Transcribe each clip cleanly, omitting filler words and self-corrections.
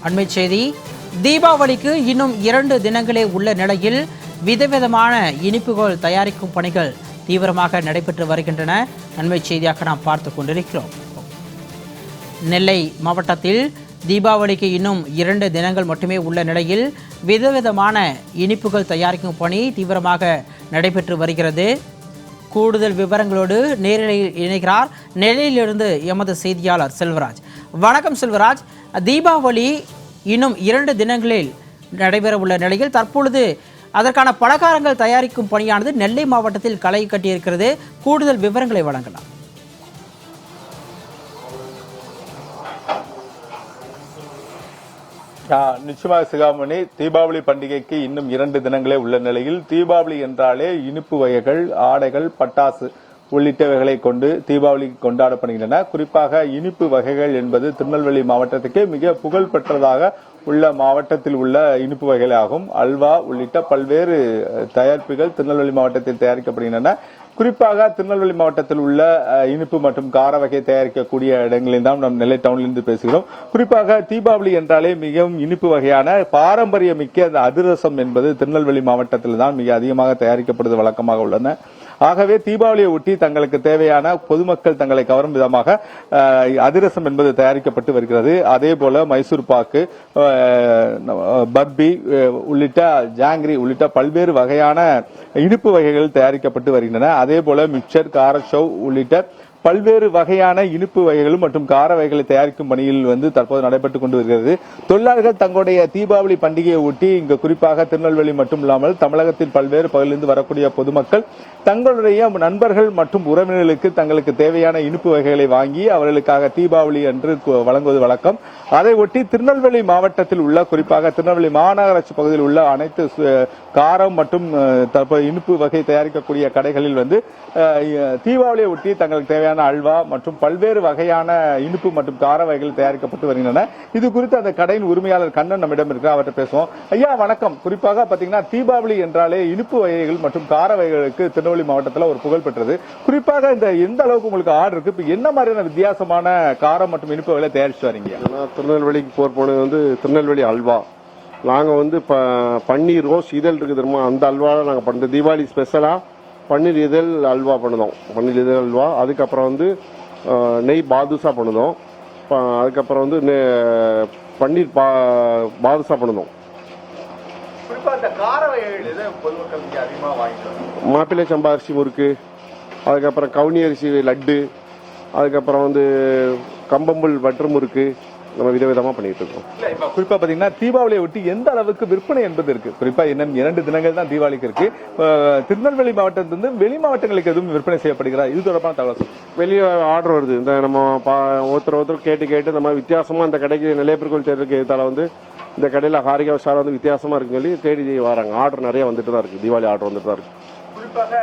அண்மை செய்தி. தீபாவளிக்கு இன்னும் 2 தினங்களே உள்ள நிலையில் விதவிதமான இனிப்புகள் தயாரிக்கும் பணிகள் தீவிரமாக நடைபெற்று வருகின்றன. அண்மை செய்தியாக நாம் பார்த்து கொண்டிருக்கிறோம். நெல்லை மாவட்டத்தில் தீபாவளிக்கு இன்னும் 2 தினங்கள் மட்டுமே உள்ள நிலையில் விதவிதமான இனிப்புகள் தயாரிக்கும் பணி தீவிரமாக நடைபெற்று வருகிறது. கூடுதல் விவரங்களோடு நேரலையில் இணைகிறார் நெல்லையிலிருந்து எமது செய்தியாளர் செல்வராஜ். வணக்கம் செல்வராஜ். தீபாவளி இன்னும் 2 தினங்களில் நடைபெற உள்ள நிலையில் தற்பொழுது அதற்கான பலகாரங்கள் தயாரிக்கும் பணியானது நெல்லை மாவட்டத்தில் களை கட்டியிருக்கிறது. கூடுதல் விவரங்களை வழங்கலாம். நிச்சயமாக சிகாமணி, தீபாவளி பண்டிகைக்கு இன்னும் 2 தினங்களே உள்ள நிலையில் தீபாவளி என்றாலே இனிப்பு வகைகள், ஆடைகள், பட்டாசு உள்ளிட்டவைகளை கொண்டு தீபாவளி கொண்டாடப்படுகின்றன. குறிப்பாக இனிப்பு வகைகள் என்பது திருநெல்வேலி மாவட்டத்துக்கே மிக புகழ் பெற்றதாக உள்ள மாவட்டத்தில் உள்ள இனிப்பு வகைகளாகும். அல்வா உள்ளிட்ட பல்வேறு தயாரிப்புகள் திருநெல்வேலி மாவட்டத்தில் தயாரிக்கப்படுகின்றன. குறிப்பாக திருநெல்வேலி மாவட்டத்தில் உள்ள இனிப்பு மற்றும் கார வகை தயாரிக்கக்கூடிய இடங்களில் தான் நாம் நெல்லை டவுனிலிருந்து பேசுகிறோம். குறிப்பாக தீபாவளி என்றாலே மிகவும் இனிப்பு வகையான பாரம்பரியமிக்க அந்த அதிரசம் என்பது திருநெல்வேலி மாவட்டத்தில் தான் மிக அதிகமாக தயாரிக்கப்படுவது வழக்கமாக உள்ளன. ஆகவே தீபாவளியை ஒட்டி தங்களுக்கு தேவையான பொதுமக்கள் தங்களை கவரும் விதமாக அதிரசம் என்பது தயாரிக்கப்பட்டு வருகிறது. அதே போல மைசூர் பாக்கு, பர்பி உள்ளிட்ட ஜாங்கிரி உள்ளிட்ட பல்வேறு வகையான இனிப்பு வகைகள் தயாரிக்கப்பட்டு வருகின்றன. அதே போல மிக்சர், காரஷவ் உள்ளிட்ட பல்வேறு வகையான இனிப்பு வகைகளும் மற்றும் கார வகைகளை தயாரிக்கும் பணியில் தற்போது நடைபெற்றுக் கொண்டு வருகிறது. தொழிலாளர்கள் தங்களுடைய தீபாவளி பண்டிகையை ஒட்டி இங்கு குறிப்பாக திருநெல்வேலி மட்டும் இல்லாமல் தமிழகத்தின் பல்வேறு பகுதியிலிருந்து வரக்கூடிய பொதுமக்கள் தங்களுடைய நண்பர்கள் மற்றும் உறவினர்களுக்கு தங்களுக்கு தேவையான இனிப்பு வகைகளை வாங்கி அவர்களுக்காக தீபாவளி என்று வழங்குவது வழக்கம். அதை ஒட்டி திருநெல்வேலி மாவட்டத்தில் உள்ள குறிப்பாக திருநெல்வேலி மாநகராட்சி பகுதியில் உள்ள அனைத்து காரம் மற்றும் தற்போது இனிப்பு வகை தயாரிக்கக்கூடிய கடைகளில் தீபாவளியை ஒட்டி தங்களுக்கு தேவையான அல்வா மற்றும் பல்வேறு வகையான இனிப்பு மற்றும் கார வகைகள் தயாரிக்கப்பட்டு வருகின்றன. இது குறித்து அந்த கடையின் உரிமையாளர் கண்ணன் நம்மிடம் இருக்கிறார். அவர்கிட்ட பேசுவோம். ஐயா வணக்கம். குறிப்பாக பாத்தீங்கன்னா தீபாவளி என்றாலே இனிப்பு வகைகள் மற்றும் கார வகைகளுக்கு திருநெல்வேலி மாவட்டத்தில் ஒரு புகழ் பெற்றது. குறிப்பாக இந்த எந்த அளவுக்கு உங்களுக்கு ஆர்டர் இருக்கு? இப்ப என்ன மாதிரியான வித்தியாசமான காரம் மற்றும் இனிப்பு வகைகளை தயாரிச்சு வரீங்க? திருநெல்வேலிக்கு போனது திருநெல்வேலி அல்வா. நாங்க பன்னீர் ரோஸ் இதழ் இருக்கு தெரியுமா, அந்த அல்வா நாங்க பண்ண தீபாவளி ஸ்பெஷலா பன்னீர் இதழ் அல்வா பண்ணுதோம். பன்னீர் இதழ் அல்வா, அதுக்கப்புறம் நெய் பாதுஷா பண்ணுதோம். அதுக்கப்புறம் பன்னீர் பாதுஷா பண்ணுதோம். மாப்பிள்ளை சம்பா அரிசி முறுக்கு, அதுக்கப்புறம் கவுனி அரிசி லட்டு, அதுக்கப்புறம் கம்பம்புல் வற்று முறுக்கு, நம்ம விதவிதமா பண்ணிட்டு இருக்கோம். குறிப்பா பாத்தீங்கன்னா தீபாவளியை ஒட்டி எந்த அளவுக்கு விற்பனை என்பது இருக்கு? குறிப்பா இன்னும் 2 தினங்கள் தான் தீபாவளிக்கு இருக்கு. திருநெல்வேலி மாவட்டத்திலிருந்து வெளி மாவட்டங்களுக்கு எதுவும் விற்பனை செய்யப்படுகிறா? இது தொடர்பான தகவல். வெளியே ஆர்டர் வருது. நம்ம ஒருத்தர் கேட்டு நம்ம வித்தியாசமா இந்த கடைக்கு நிலையப்பெருக்கோள் தேர்தலுக்கு எதிர்த்தால இந்த கடையில ஹாரிகா சார் வித்தியாசமா இருக்குன்னு சொல்லி தேடி வராங்க. ஆர்டர் நிறைய வந்துட்டு தான் இருக்கு. தீபாவளி ஆர்டர் வந்துட்டு தான் இருக்கு. குறிப்பாக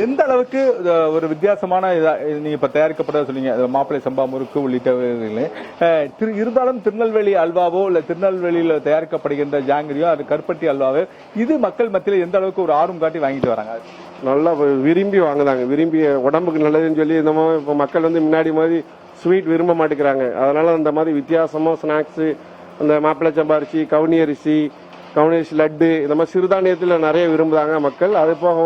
எந்த அளவுக்கு ஒரு வித்தியாசமான நீங்க இப்ப தயாரிக்கப்பட சொன்னீங்க, மாப்பிள்ளை சம்பா முறுக்கு உள்ளிட்ட இருந்தாலும் திருநெல்வேலி அல்வாவோ இல்ல திருநெல்வேலியில தயாரிக்கப்படுகின்ற ஜாங்கிரியோ அது கருப்பட்டி அல்வாவோ இது மக்கள் மத்தியில் எந்த அளவுக்கு ஒரு ஆர்வம் காட்டி வாங்கிட்டு வராங்க? நல்லா விரும்பி வாங்குதாங்க. விரும்பி உடம்புக்கு நல்லதுன்னு சொல்லி இப்ப மக்கள் முன்னாடி மாதிரி ஸ்வீட் விரும்ப மாட்டேங்கிறாங்க. அதனால அந்த மாதிரி வித்தியாசமா ஸ்நாக்ஸ், அந்த மாப்பிள்ளை சம்பா அரிசி, கவுனி அரிசி லட்டு, இந்த மாதிரி சிறுதானியத்தில் நிறைய விரும்புறாங்க மக்கள். அது போக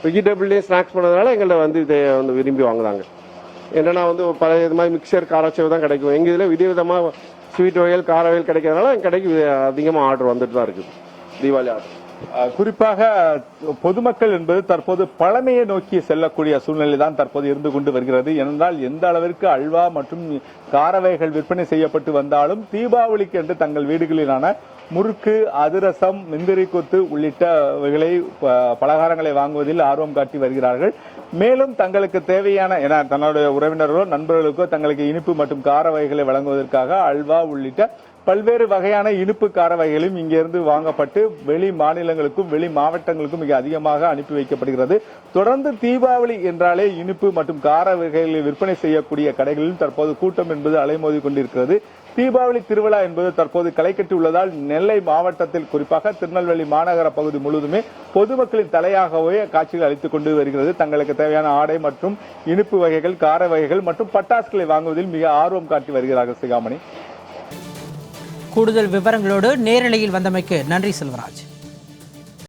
வெஜிடபிள்லேயே ஸ்நாக்ஸ் பண்ணதுனால எங்கள்ட்ட இதை விரும்பி வாங்குறாங்க. என்னன்னா பழைய இது மாதிரி மிக்சர், காரச்சேவு தான் கிடைக்கும். எங்க இதில் விதவிதமாக ஸ்வீட் வகைகள், கார வகைகள் கிடைக்கிறதுனால எங்கள் கடைக்கு அதிகமாக ஆர்டர் வந்துட்டு தான் இருக்குது. தீபாவளி ஆர்டர் குறிப்பாக பொதுமக்கள் என்பது தற்போது பழமையை நோக்கி செல்லக்கூடிய சூழ்நிலை தான் தற்போது இருந்து கொண்டு வருகிறது. ஏனென்றால் எந்த அளவிற்கு அல்வா மற்றும் காரவைகள் விற்பனை செய்யப்பட்டு வந்தாலும் தீபாவளிக்கு என்று தங்கள் வீடுகளிலான முறுக்கு, அதிரசம், முந்திரி கொத்து உள்ளிட்டவைகளை பலகாரங்களை வாங்குவதில் ஆர்வம் காட்டி வருகிறார்கள். மேலும் தங்களுக்கு தேவையான தன்னுடைய உறவினர்களோ நண்பர்களுக்கோ தங்களுக்கு இனிப்பு மற்றும் கார வகைகளை வழங்குவதற்காக அல்வா உள்ளிட்ட பல்வேறு வகையான இனிப்பு கார வகைகளும் இங்கிருந்து வாங்கப்பட்டு வெளி மாநிலங்களுக்கும் வெளி மாவட்டங்களுக்கும் மிக அதிகமாக அனுப்பி வைக்கப்படுகிறது. தொடர்ந்து தீபாவளி என்றாலே இனிப்பு மற்றும் கார வகைகளை விற்பனை செய்யக்கூடிய கடைகளில் தற்போது கூட்டம் என்பது அலைமோதி கொண்டிருக்கிறது. தீபாவளி திருவிழா என்பது தற்போது களை கட்டி உள்ளதால் நெல்லை மாவட்டத்தில் குறிப்பாக திருநெல்வேலி மாநகர பகுதி முழுவதுமே பொதுமக்களின் தலையாகவே காட்சிகள் அளித்துக் கொண்டு வருகிறது. தங்களுக்கு தேவையான ஆடை மற்றும் இனிப்பு வகைகள், கார வகைகள் மற்றும் பட்டாசுகளை வாங்குவதில் மிக ஆர்வம் காட்டி வருகிறார்கள். சிகாமணி. கூடுதல் விவரங்களோடு நேரலையில் வந்தமைக்கு நன்றி செல்வராஜ்.